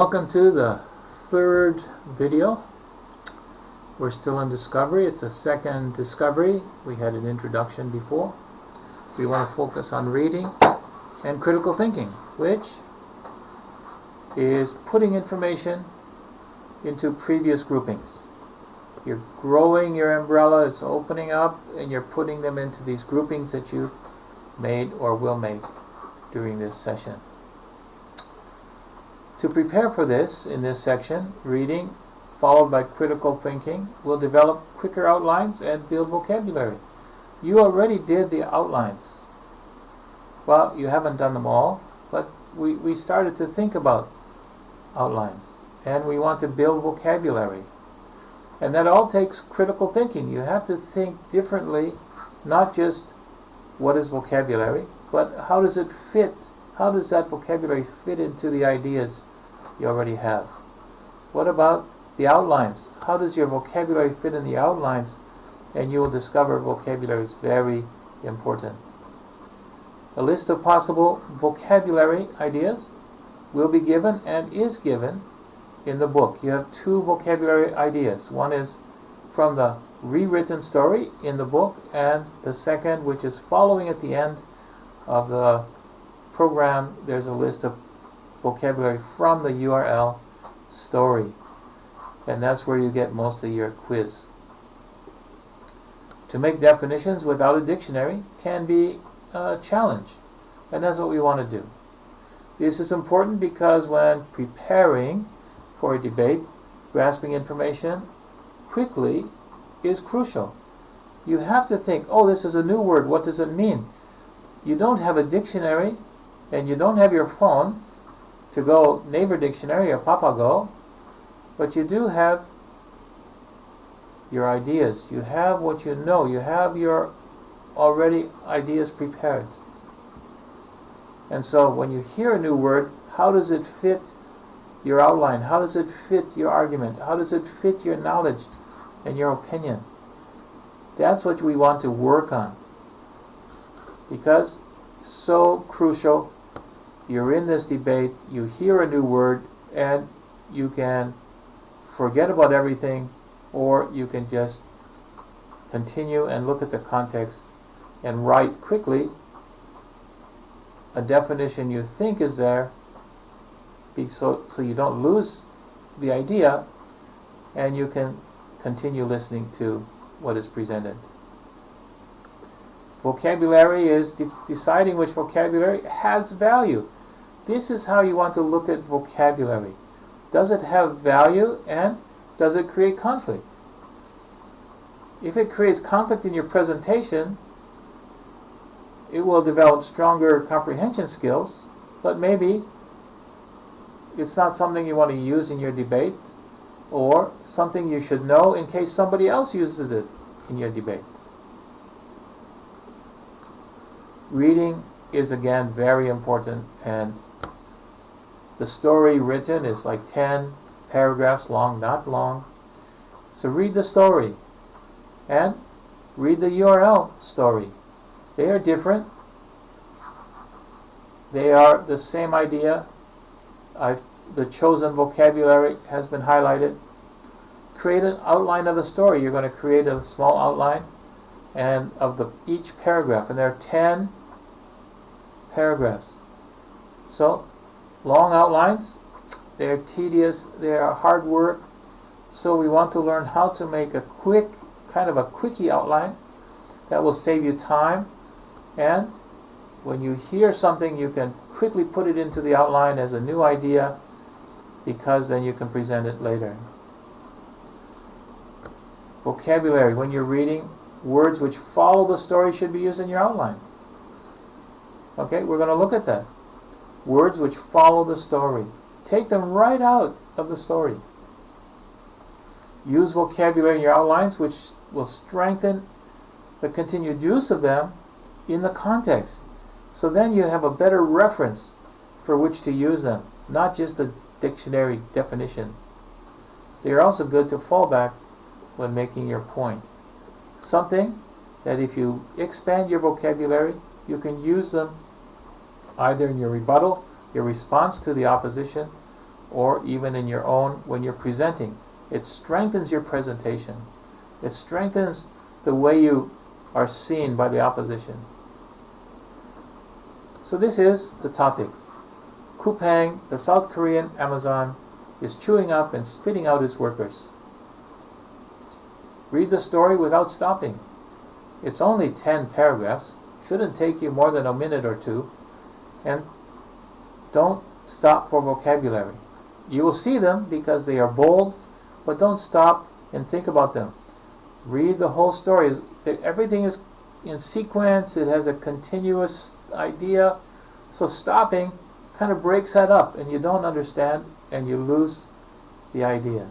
Welcome to the third video. We're still in discovery. It's a second discovery. We had an introduction before. We want to focus on reading and critical thinking, which is putting information into previous groupings. You're growing your umbrella, it's opening up, and you're putting them into these groupings that you made or will make during this session. To prepare for this, in this section, reading followed by critical thinking, we'll develop quicker outlines and build vocabulary. You already did the outlines. Well, you haven't done them all, but we started to think about outlines, and we want to build vocabulary. And that all takes critical thinking. You have to think differently, not just what is vocabulary, but how does it fit? How does that vocabulary fit into the ideas you already have? What about the outlines? How does your vocabulary fit in the outlines? And you will discover vocabulary is very important. A list of possible vocabulary ideas will be given and is given in the book. You have two vocabulary ideas. One is from the rewritten story in the book, and the second, which is following at the end of the program, there's a list of vocabulary from the URL story, and that's where you get most of your quiz. To make definitions without a dictionary can be a challenge, and that's what we want to do. This is important because when preparing for a debate, grasping information quickly is crucial. You have to think, oh, this is a new word, what does it mean? You don't have a dictionary, and you don't have your phone to go Naver Dictionary or Papago, but you do have your ideas. You have what you know. You have your already ideas prepared. And so when you hear a new word, how does it fit your outline? How does it fit your argument? How does it fit your knowledge and your opinion? That's what we want to work on, because so crucial. You're in this debate, you hear a new word, and you can forget about everything, or you can just continue and look at the context and write quickly a definition you think is there, so you don't lose the idea, and you can continue listening to what is presented. Vocabulary is deciding which vocabulary has value. This is how you want to look at vocabulary. Does it have value, and does it create conflict? If it creates conflict in your presentation, it will develop stronger comprehension skills, but maybe it's not something you want to use in your debate, or something you should know in case somebody else uses it in your debate. Reading is again very important, and the story written is like 10 paragraphs long, not long. So read the story and read the URL story. They are different. They are the same idea. The chosen vocabulary has been highlighted. Create an outline of the story. You're going to create a small outline and of each paragraph, and there are 10 paragraphs. So long outlines, they are tedious, they are hard work, so we want to learn how to make a quick, kind of a quickie outline that will save you time, and when you hear something you can quickly put it into the outline as a new idea, because then you can present it later. Vocabulary, when you're reading, words which follow the story should be used in your outline. Okay, we're going to look at that. Words which follow the story. Take them right out of the story. Use vocabulary in your outlines which will strengthen the continued use of them in the context. So then you have a better reference for which to use them, not just a dictionary definition. They are also good to fall back when making your point. Something that if you expand your vocabulary, you can use them either in your rebuttal, your response to the opposition, or even in your own when you're presenting. It strengthens your presentation. It strengthens the way you are seen by the opposition. So this is the topic. Coupang, the South Korean Amazon, is chewing up and spitting out its workers. Read the story without stopping. It's only 10 paragraphs. Shouldn't take you more than a minute or two. And don't stop for vocabulary. You will see them because they are bold, but don't stop and think about them. Read the whole story. Everything is in sequence. It has a continuous idea. So stopping kind of breaks that up, and you don't understand, and you lose the idea.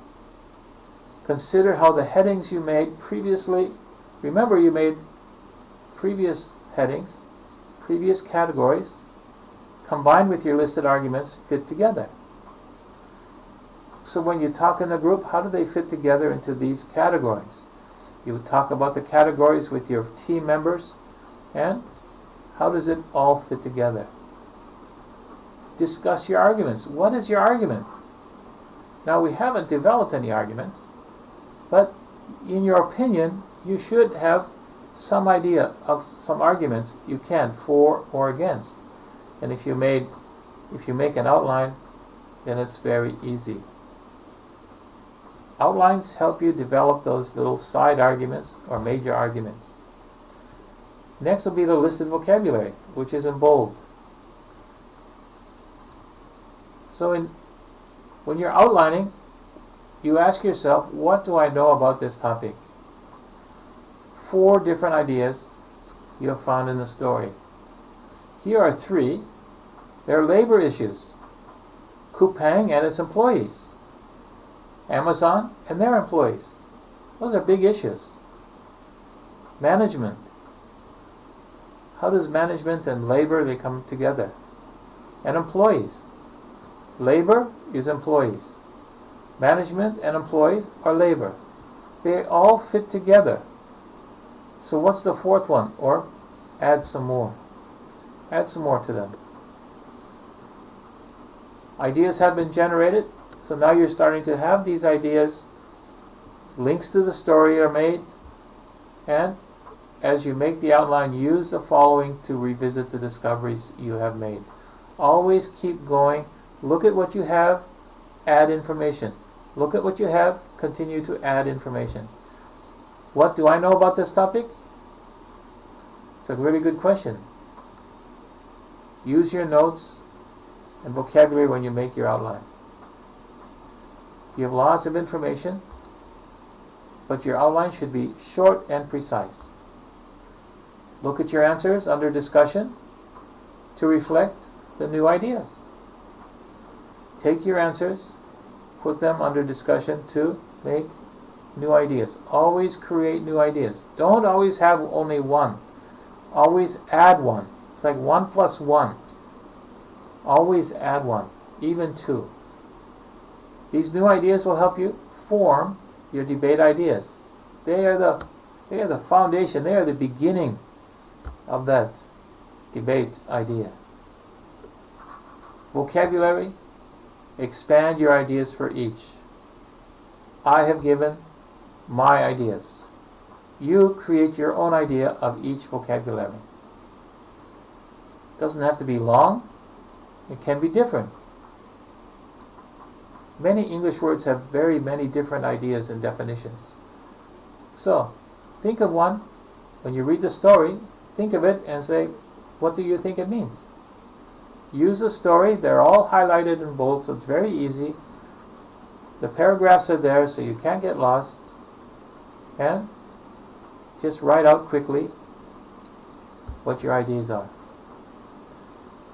Consider how the headings you made previously, remember you made previous headings, previous categories, combined with your listed arguments, fit together. So when you talk in a group, how do they fit together into these categories? You would talk about the categories with your team members, and how does it all fit together? Discuss your arguments. What is your argument? Now, we haven't developed any arguments, but in your opinion, you should have some idea of some arguments you can for or against. And if you make an outline, then it's very easy. Outlines help you develop those little side arguments or major arguments. Next will be the listed vocabulary, which is in bold. So when you're outlining, you ask yourself, what do I know about this topic? 4 different ideas you have found in the story. Here are 3. They're labor issues. Coupang and its employees. Amazon and their employees. Those are big issues. Management. How does management and labor, they come together? And employees. Labor is employees. Management and employees are labor. They all fit together. So what's the 4th one? Or add some more. Add some more to them. Ideas have been generated. So now you're starting to have these ideas. Links to the story are made. And as you make the outline, use the following to revisit the discoveries you have made. Always keep going. Look at what you have. Add information. Look at what you have. Continue to add information. What do I know about this topic? It's a really good question. Use your notes and vocabulary when you make your outline. You have lots of information, but your outline should be short and precise. Look at your answers under discussion to reflect the new ideas. Take your answers, put them under discussion to make new ideas. Always create new ideas. Don't always have only one. Always add one. It's like 1 plus 1. Always add one, even 2. These new ideas will help you form your debate ideas. They are the foundation. They are the beginning of that debate idea. Vocabulary. Expand your ideas for each. I have given my ideas. You create your own idea of each vocabulary. It doesn't have to be long. It can be different. Many English words have very many different ideas and definitions. So, think of one. When you read the story, think of it and say, what do you think it means? Use the story. They're all highlighted in bold, so it's very easy. The paragraphs are there, so you can't get lost. And just write out quickly what your ideas are.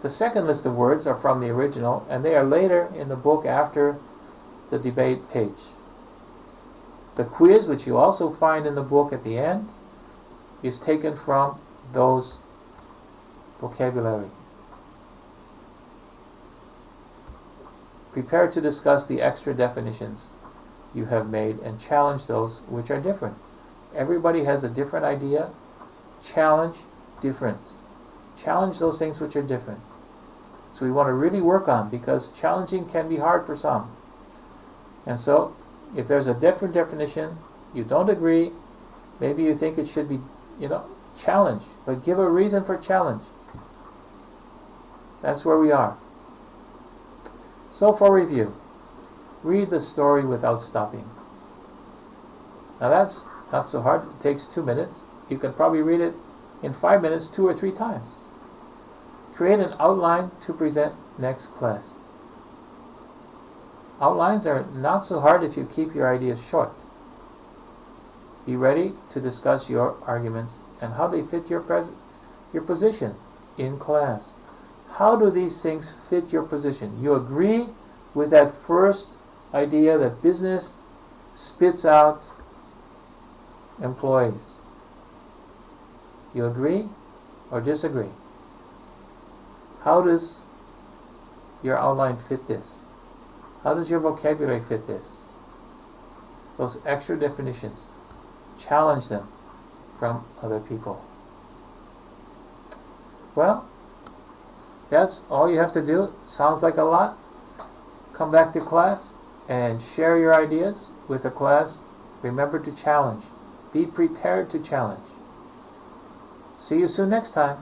The second list of words are from the original, and they are later in the book after the debate page. The quiz, which you also find in the book at the end, is taken from those vocabulary. Prepare to discuss the extra definitions you have made and challenge those which are different. Everybody has a different idea. Challenge different. Challenge those things which are different. So we want to really work on, because challenging can be hard for some. And so if there's a different definition, you don't agree, maybe you think it should be, challenge, but give a reason for challenge. That's where we are. So for review, read the story without stopping. Now that's not so hard. It takes 2 minutes. You can probably read it in 5 minutes 2 or 3 times. Create an outline to present next class. Outlines are not so hard if you keep your ideas short. Be ready to discuss your arguments and how they fit your position in class. How do these things fit your position? You agree with that first idea that business spits out employees. You agree or disagree? How does your outline fit this? How does your vocabulary fit this? Those extra definitions. Challenge them from other people. Well, that's all you have to do. Sounds like a lot. Come back to class and share your ideas with the class. Remember to challenge. Be prepared to challenge. See you soon next time.